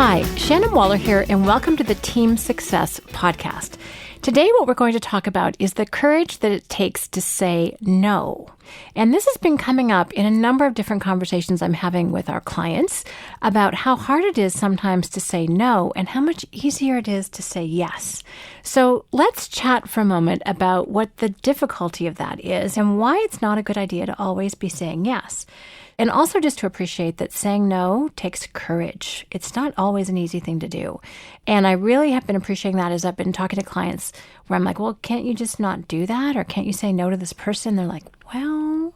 Hi, Shannon Waller here, and welcome to the Team Success Podcast. Today, what we're going to talk about is the courage that it takes to say no. And this has been coming up in a number of different conversations I'm having with our clients about how hard it is sometimes to say no and how much easier it is to say yes. So let's chat for a moment about what the difficulty of that is and why it's not a good idea to always be saying yes. And also just to appreciate that saying no takes courage. It's not always an easy thing to do. And I really have been appreciating that as I've been talking to clients where I'm like, well, can't you just not do that? Or can't you say no to this person? They're like, well,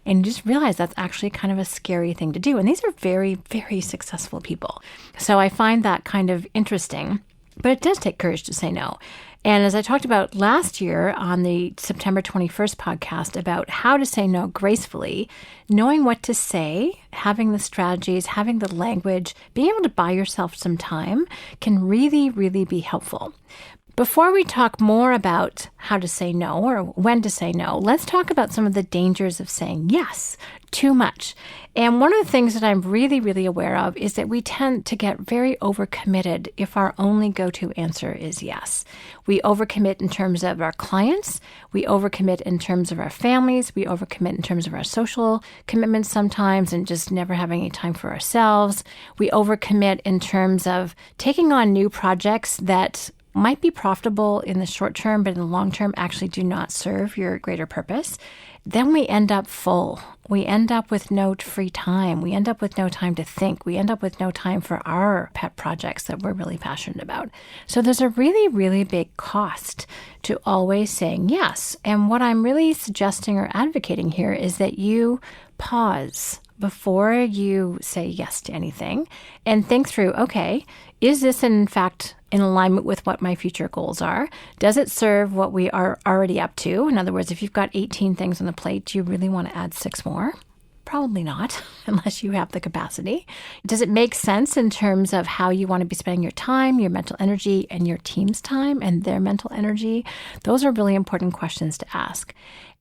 and you just realize that's actually kind of a scary thing to do. And these are very, very successful people. So I find that kind of interesting, but it does take courage to say no. And as I talked about last year on the September 21st podcast about how to say no gracefully, knowing what to say, having the strategies, having the language, being able to buy yourself some time can really, really be helpful. Before we talk more about how to say no or when to say no, let's talk about some of the dangers of saying yes too much. And one of the things that I'm really, really aware of is that we tend to get very overcommitted if our only go-to answer is yes. We overcommit in terms of our clients. We overcommit in terms of our families. We overcommit in terms of our social commitments sometimes and just never having any time for ourselves. We overcommit in terms of taking on new projects that might be profitable in the short term, but in the long term actually do not serve your greater purpose. Then we end up full. We end up with no free time. We end up with no time to think. We end up with no time for our pet projects that we're really passionate about. So there's a really, really big cost to always saying yes. And what I'm really suggesting or advocating here is that you pause before you say yes to anything and think through, okay, is this in fact in alignment with what my future goals are? Does it serve what we are already up to? In other words, if you've got 18 things on the plate, do you really want to add 6 more? Probably not, unless you have the capacity. Does it make sense in terms of how you want to be spending your time, your mental energy, and your team's time and their mental energy? Those are really important questions to ask.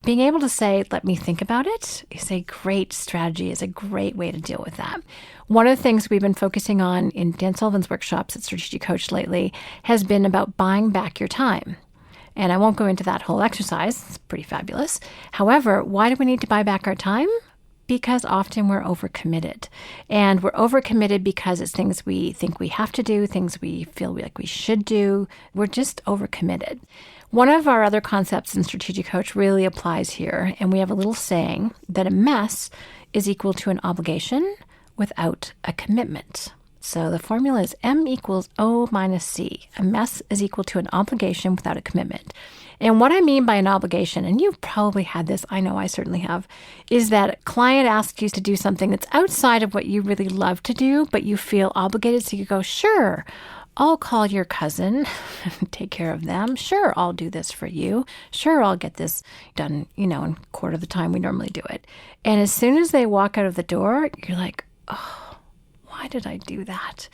Being able to say, let me think about it, is a great strategy, is a great way to deal with that. One of the things we've been focusing on in Dan Sullivan's workshops at Strategic Coach lately has been about buying back your time. And I won't go into that whole exercise. It's pretty fabulous. However, why do we need to buy back our time? Because often we're overcommitted. And we're overcommitted because it's things we think we have to do, things we feel like we should do. We're just overcommitted. One of our other concepts in Strategic Coach really applies here, and we have a little saying that a mess is equal to an obligation without a commitment. So the formula is M equals O minus C. A mess is equal to an obligation without a commitment. And what I mean by an obligation, and you've probably had this, I know I certainly have, is that a client asks you to do something that's outside of what you really love to do, but you feel obligated, so you go, sure, I'll call your cousin, take care of them. Sure, I'll do this for you. Sure, I'll get this done, in a quarter of the time we normally do it. And as soon as they walk out of the door, you're like, oh, why did I do that?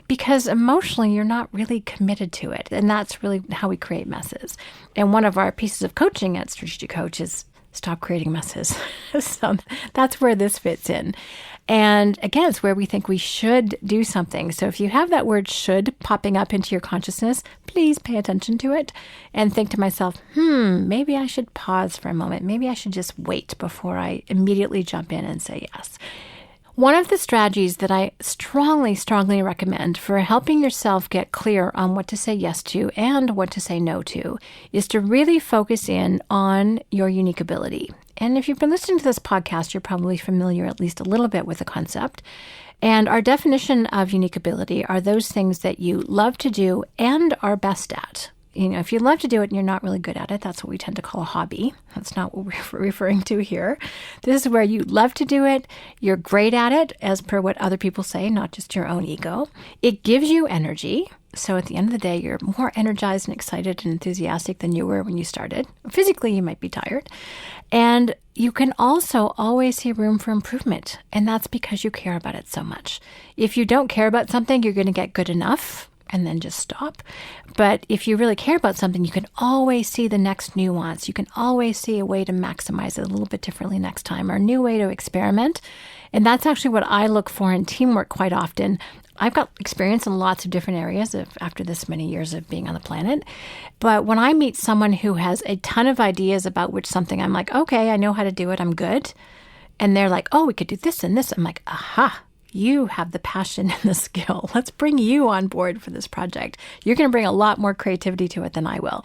Because emotionally, you're not really committed to it. And that's really how we create messes. And one of our pieces of coaching at Strategic Coach is stop creating messes. So that's where this fits in. And again, it's where we think we should do something. So if you have that word should popping up into your consciousness, please pay attention to it and think to myself, maybe I should pause for a moment. Maybe I should just wait before I immediately jump in and say yes. One of the strategies that I strongly, strongly recommend for helping yourself get clear on what to say yes to and what to say no to is to really focus in on your unique ability. And if you've been listening to this podcast, you're probably familiar at least a little bit with the concept. And our definition of unique ability are those things that you love to do and are best at. If you love to do it and you're not really good at it, that's what we tend to call a hobby. That's not what we're referring to here. This is where you love to do it. You're great at it, as per what other people say, not just your own ego. It gives you energy. So at the end of the day, you're more energized and excited and enthusiastic than you were when you started. Physically, you might be tired. And you can also always see room for improvement. And that's because you care about it so much. If you don't care about something, you're going to get good enough and then just stop. But if you really care about something, you can always see the next nuance. You can always see a way to maximize it a little bit differently next time, or a new way to experiment. And that's actually what I look for in teamwork quite often. I've got experience in lots of different areas after this many years of being on the planet. But when I meet someone who has a ton of ideas about which something, I'm like, okay, I know how to do it. I'm good. And they're like, oh, we could do this and this. I'm like, aha, you have the passion and the skill. Let's bring you on board for this project. You're going to bring a lot more creativity to it than I will.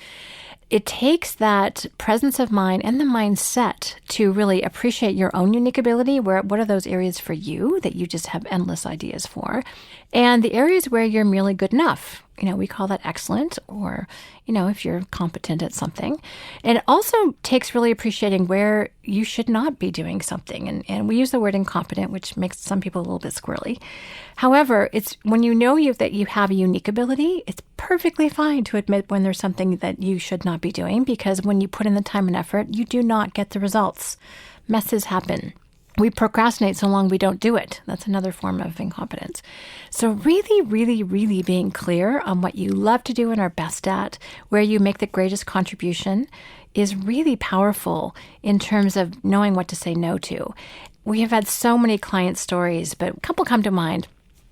It takes that presence of mind and the mindset to really appreciate your own unique ability. What are those areas for you that you just have endless ideas for? And the areas where you're merely good enough. We call that excellent, or, if you're competent at something. And it also takes really appreciating where you should not be doing something. And we use the word incompetent, which makes some people a little bit squirrely. However, it's when that you have a unique ability, it's perfectly fine to admit when there's something that you should not be doing, because when you put in the time and effort, you do not get the results. Messes happen. We procrastinate so long we don't do it. That's another form of incompetence. So really, really, really being clear on what you love to do and are best at, where you make the greatest contribution, is really powerful in terms of knowing what to say no to. We have had so many client stories, but a couple come to mind.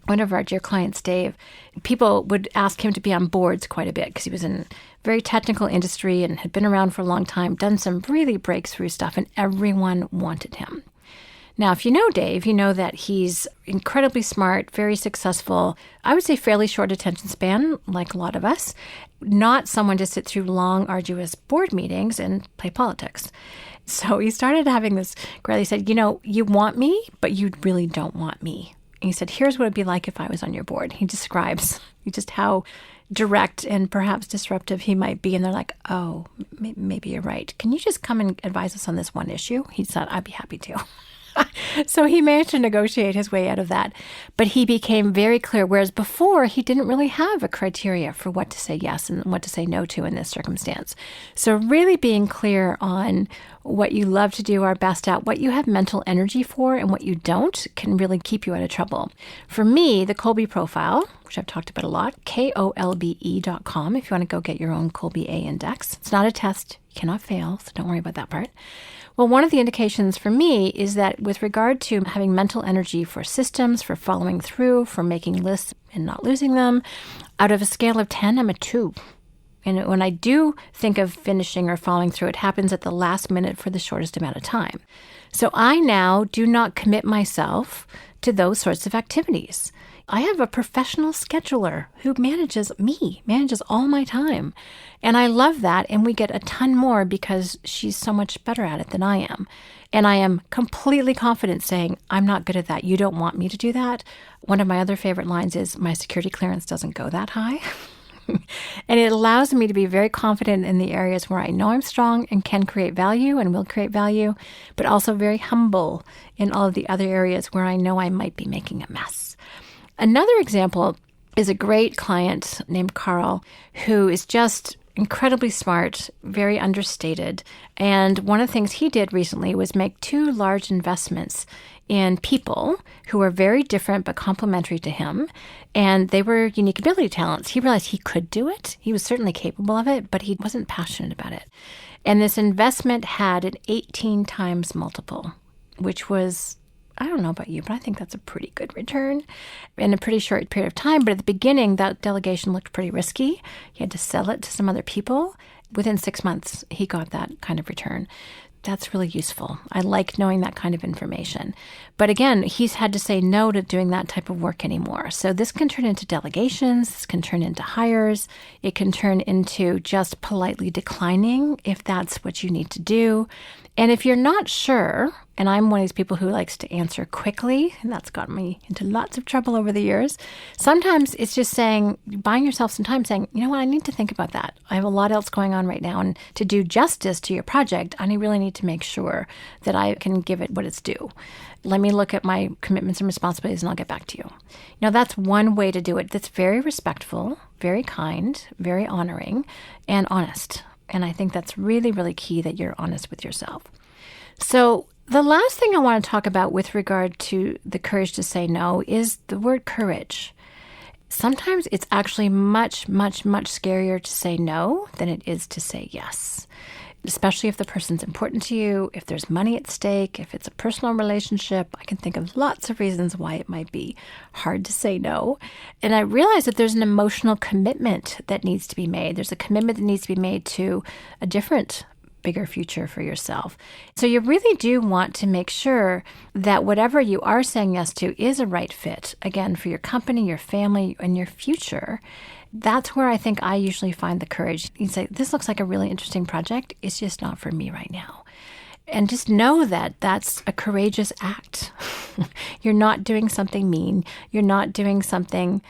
One of our dear clients, Dave, people would ask him to be on boards quite a bit because he was in a very technical industry and had been around for a long time, done some really breakthrough stuff, and everyone wanted him. Now, if you know Dave, you know that he's incredibly smart, very successful, I would say fairly short attention span, like a lot of us, not someone to sit through long, arduous board meetings and play politics. So he started having this, he said, you want me, but you really don't want me. And he said, here's what it'd be like if I was on your board. He describes just how direct and perhaps disruptive he might be. And they're like, oh, maybe you're right. Can you just come and advise us on this one issue? He said, I'd be happy to. So he managed to negotiate his way out of that. But he became very clear, whereas before he didn't really have a criteria for what to say yes and what to say no to in this circumstance. So really being clear on what you love to do, are best at, what you have mental energy for, and what you don't can really keep you out of trouble. For me, the Kolbe profile, which I've talked about a lot, KOLBE.com, if you want to go get your own Kolbe A index. It's not a test. You cannot fail, so don't worry about that part. Well, one of the indications for me is that with regard to having mental energy for systems, for following through, for making lists and not losing them, out of a scale of 10, I'm a 2. And when I do think of finishing or following through, it happens at the last minute for the shortest amount of time. So I now do not commit myself to those sorts of activities. I have a professional scheduler who manages all my time. And I love that. And we get a ton more because she's so much better at it than I am. And I am completely confident saying, I'm not good at that. You don't want me to do that. One of my other favorite lines is, my security clearance doesn't go that high. And it allows me to be very confident in the areas where I know I'm strong and can create value and will create value, but also very humble in all of the other areas where I know I might be making a mess. Another example is a great client named Carl, who is just incredibly smart, very understated. And one of the things he did recently was make 2 large investments in people who were very different but complementary to him. And they were unique ability talents. He realized he could do it. He was certainly capable of it, but he wasn't passionate about it. And this investment had an 18 times multiple, which was, I don't know about you, but I think that's a pretty good return in a pretty short period of time. But at the beginning, that delegation looked pretty risky. He had to sell it to some other people. Within 6 months, he got that kind of return. That's really useful. I like knowing that kind of information. But again, he's had to say no to doing that type of work anymore. So this can turn into delegations. This can turn into hires. It can turn into just politely declining if that's what you need to do. And if you're not sure, and I'm one of these people who likes to answer quickly, and that's gotten me into lots of trouble over the years, sometimes it's just buying yourself some time, saying, you know what, I need to think about that. I have a lot else going on right now, and to do justice to your project, I really need to make sure that I can give it what it's due. Let me look at my commitments and responsibilities, and I'll get back to you. Now, that's one way to do it that's very respectful, very kind, very honoring, and honest. And I think that's really, really key that you're honest with yourself. So the last thing I want to talk about with regard to the courage to say no is the word courage. Sometimes it's actually much, much, much scarier to say no than it is to say yes. especially if the person's important to you, if there's money at stake, if it's a personal relationship. I can think of lots of reasons why it might be hard to say no. And I realize that there's an emotional commitment that needs to be made. There's a commitment that needs to be made to a different, bigger future for yourself. So you really do want to make sure that whatever you are saying yes to is a right fit, again, for your company, your family, and your future. That's where I think I usually find the courage. You say, this looks like a really interesting project. It's just not for me right now. And just know that that's a courageous act. You're not doing something mean. You're not doing something,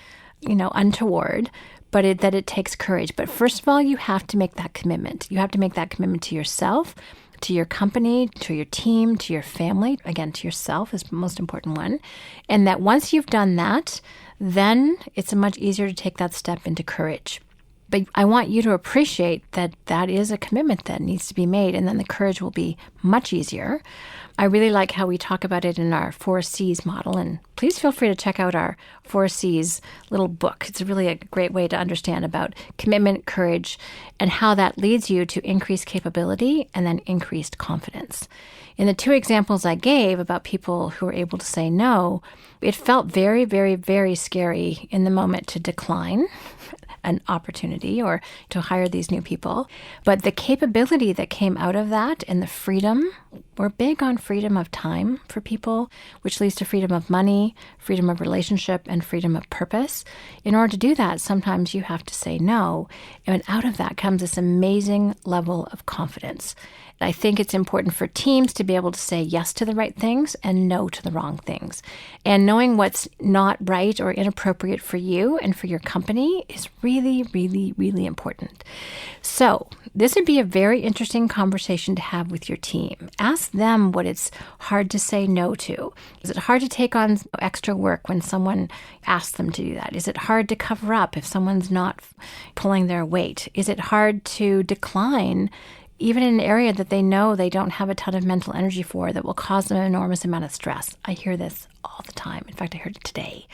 untoward, but that it takes courage. But first of all, you have to make that commitment. You have to make that commitment to yourself, to your company, to your team, to your family. Again, to yourself is the most important one. And that once you've done that, then it's much easier to take that step into courage. But I want you to appreciate that that is a commitment that needs to be made, and then the courage will be much easier. I really like how we talk about it in our 4 C's model, and please feel free to check out our 4 C's little book. It's really a great way to understand about commitment, courage, and how that leads you to increased capability and then increased confidence. In the 2 examples I gave about people who were able to say no, it felt very, very, very scary in the moment to decline an opportunity or to hire these new people. But the capability that came out of that and the freedom, we're big on freedom of time for people, which leads to freedom of money, freedom of relationship, and freedom of purpose. In order to do that, sometimes you have to say no. And out of that comes this amazing level of confidence. I think it's important for teams to be able to say yes to the right things and no to the wrong things. And knowing what's not right or inappropriate for you and for your company is really, really, really important. So this would be a very interesting conversation to have with your team. Ask them what it's hard to say no to. Is it hard to take on extra work when someone asks them to do that? Is it hard to cover up if someone's not pulling their weight? Is it hard to decline even in an area that they know they don't have a ton of mental energy for that will cause them an enormous amount of stress? I hear this all the time. In fact, I heard it today.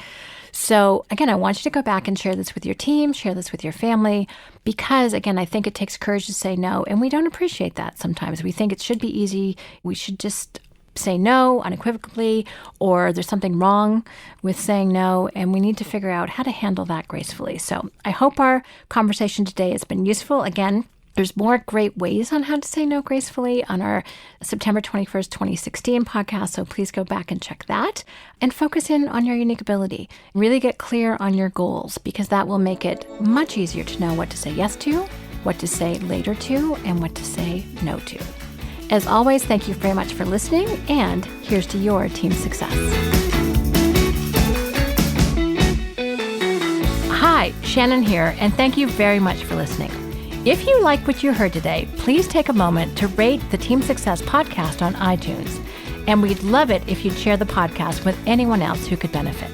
So again, I want you to go back and share this with your team, share this with your family, because again, I think it takes courage to say no, and we don't appreciate that sometimes. We think it should be easy. We should just say no unequivocally, or there's something wrong with saying no, and we need to figure out how to handle that gracefully. So I hope our conversation today has been useful. Again, there's more great ways on how to say no gracefully on our September 21st, 2016 podcast, so please go back and check that and focus in on your unique ability. Really get clear on your goals, because that will make it much easier to know what to say yes to, what to say later to, and what to say no to. As always, thank you very much for listening, and here's to your team success. Hi, Shannon here, and thank you very much for listening. If you like what you heard today, please take a moment to rate the Team Success podcast on iTunes. And we'd love it if you'd share the podcast with anyone else who could benefit.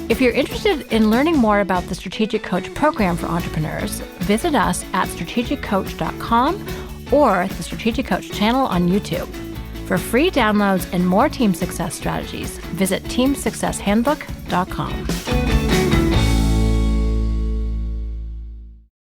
If you're interested in learning more about the Strategic Coach program for entrepreneurs, visit us at strategiccoach.com or the Strategic Coach channel on YouTube. For free downloads and more team success strategies, visit teamsuccesshandbook.com.